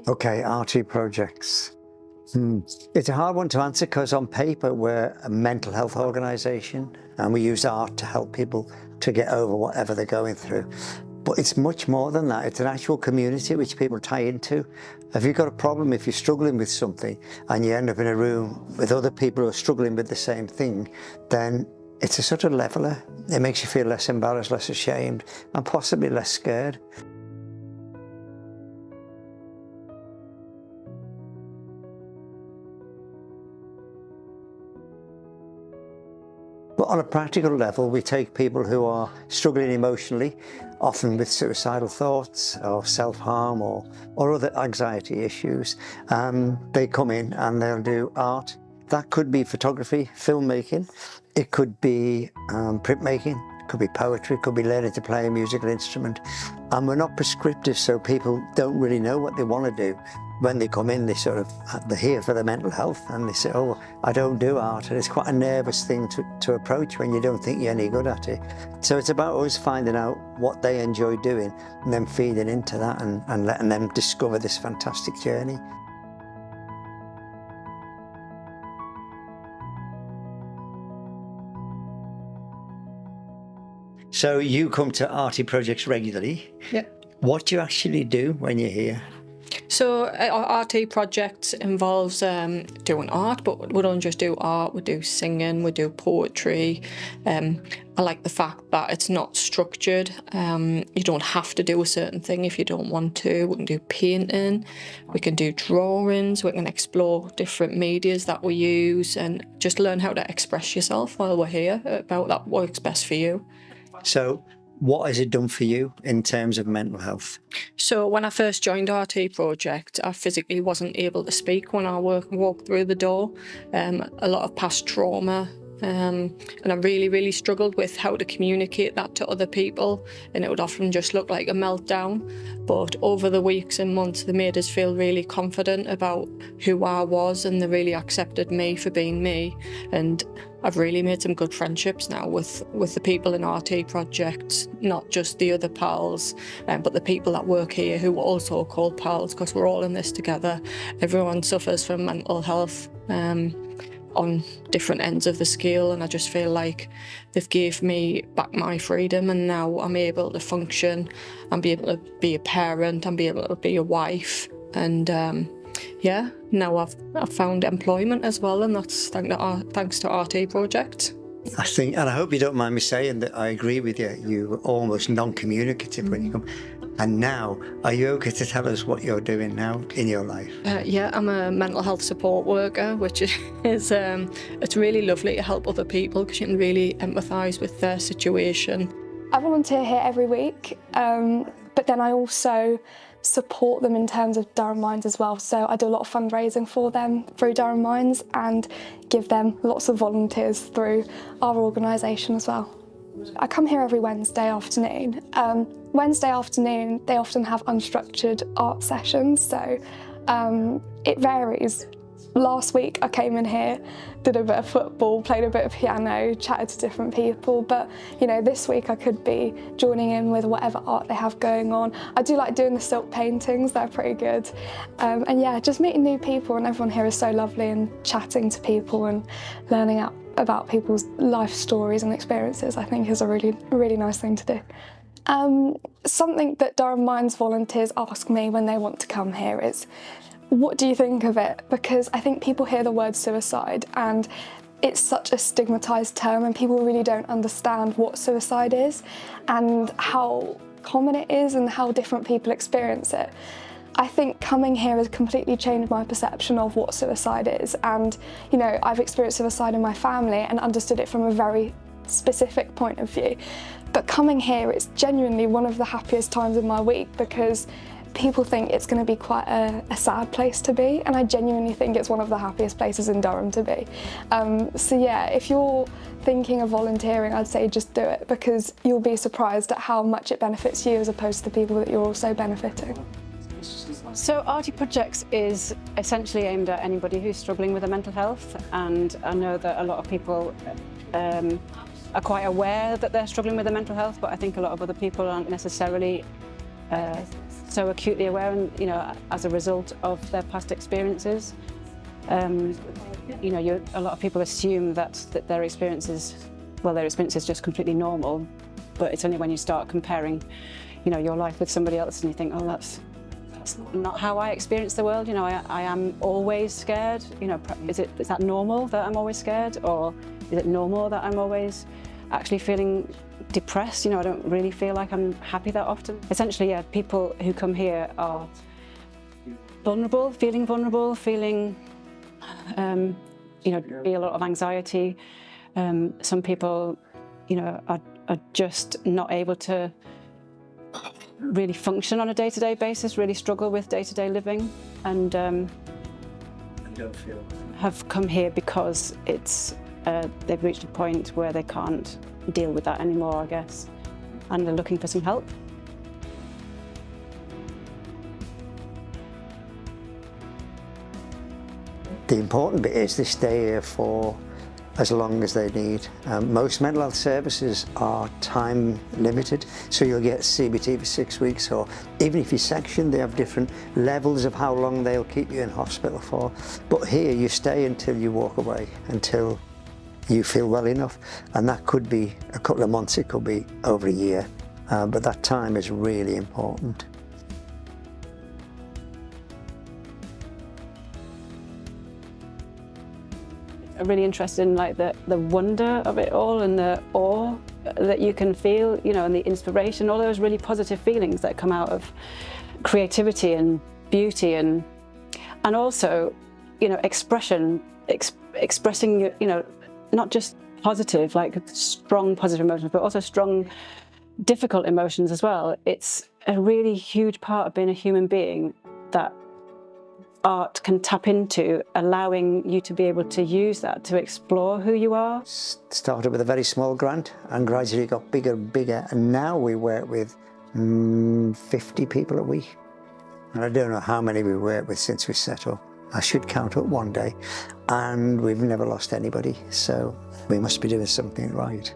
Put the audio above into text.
Okay, RTProjects. It's a hard one to answer because on paper we're a mental health organisation and we use art to help people to get over whatever they're going through. But it's much more than that. It's an actual community which people tie into. If you've got a problem, if you're struggling with something and you end up in a room with other people who are struggling with the same thing, then it's a sort of leveller. It makes you feel less embarrassed, less ashamed, and possibly less scared. But on a practical level, we take people who are struggling emotionally, often with suicidal thoughts or self-harm or other anxiety issues. They come in and they'll do art. That could be photography, filmmaking. It could be printmaking. It could be poetry. It could be learning to play a musical instrument. And we're not prescriptive, so people don't really know what they want to do. When they come in, they're here for their mental health and they say, oh, I don't do art. And it's quite a nervous thing to approach when you don't think you're any good at it. So it's about us finding out what they enjoy doing and then feeding into that and letting them discover this fantastic journey. So you come to RTProjects regularly. Yeah. What do you actually do when you're here? So our RTProjects involves doing art, but we don't just do art, we do singing, we do poetry. I like the fact that it's not structured. You don't have to do a certain thing if you don't want to. We can do painting, we can do drawings, we can explore different medias that we use and just learn how to express yourself while we're here about that works best for you. So what has it done for you in terms of mental health? So when I first joined RTProject, I physically wasn't able to speak when I walked through the door. A lot of past trauma, and I really struggled with how to communicate that to other people, and it would often just look like a meltdown. But over the weeks and months, they made us feel really confident about who I was, and they really accepted me for being me. And I've really made some good friendships now with the people in RTProjects, not just the other pals, but the people that work here who are also called pals, because we're all in this together. Everyone suffers from mental health on different ends of the scale, and I just feel like they've gave me back my freedom, and now I'm able to function and be able to be a parent and be able to be a wife. And yeah, now I've found employment as well, and that's thanks to RTProjects. I think, and I hope you don't mind me saying that I agree with you, you were almost non-communicative when you come. And now, are you okay to tell us what you're doing now in your life? Yeah, I'm a mental health support worker, which is it's really lovely to help other people because you can really empathise with their situation. I volunteer here every week, but then I also support them in terms of Durham Minds as well. So I do a lot of fundraising for them through Durham Minds and give them lots of volunteers through our organisation as well. I come here every Wednesday afternoon. Wednesday afternoon, they often have unstructured art sessions, so it varies. Last week I came in here, did a bit of football, played a bit of piano, chatted to different people, but you know, this week I could be joining in with whatever art they have going on. I do like doing the silk paintings, they're pretty good. And yeah, just meeting new people, and everyone here is so lovely, and chatting to people and learning about people's life stories and experiences, I think is a really nice thing to do. Something that Durham Minds volunteers ask me when they want to come here is, what do you think of it? Because I think people hear the word suicide and it's such a stigmatised term, and people really don't understand what suicide is and how common it is and how different people experience it. I think coming here has completely changed my perception of what suicide is, and you know, I've experienced suicide in my family and understood it from a very specific point of view. But coming here, it's genuinely one of the happiest times of my week because people think it's going to be quite a sad place to be, and I genuinely think it's one of the happiest places in Durham to be. So yeah, if you're thinking of volunteering, I'd say just do it, because you'll be surprised at how much it benefits you as opposed to the people that you're also benefiting. So RTProjects is essentially aimed at anybody who's struggling with their mental health, and I know that a lot of people are quite aware that they're struggling with their mental health, but I think a lot of other people aren't necessarily so acutely aware, and as a result of their past experiences. A lot of people assume that their experience is just completely normal, but it's only when you start comparing, your life with somebody else, and you think, oh, that's not how I experience the world. I am always scared. Is that normal that I'm always scared, or is it normal that I'm always actually feeling depressed? I don't really feel like I'm happy that often. Essentially, yeah, people who come here are vulnerable, feeling feel a lot of anxiety. Some people, are just not able to really function on a day-to-day basis, really struggle with day-to-day living, and don't feel have come here because they've reached a point where they can't deal with that anymore, I guess, and they're looking for some help. The important bit is they stay here for as long as they need. Most mental health services are time limited, so you'll get CBT for 6 weeks, or even if you're sectioned, they have different levels of how long they'll keep you in hospital for. But here you stay until you walk away, until you feel well enough, and that could be a couple of months, it could be over a year, but that time is really important. I'm really interested in the wonder of it all, and the awe that you can feel, and the inspiration, all those really positive feelings that come out of creativity and beauty, and also, expressing, not just positive, strong positive emotions, but also strong difficult emotions as well. It's a really huge part of being a human being that art can tap into, allowing you to be able to use that to explore who you are. Started with a very small grant and gradually got bigger and bigger, and now we work with 50 people a week. And I don't know how many we work with since we set up. I should count up one day, and we've never lost anybody, so we must be doing something right.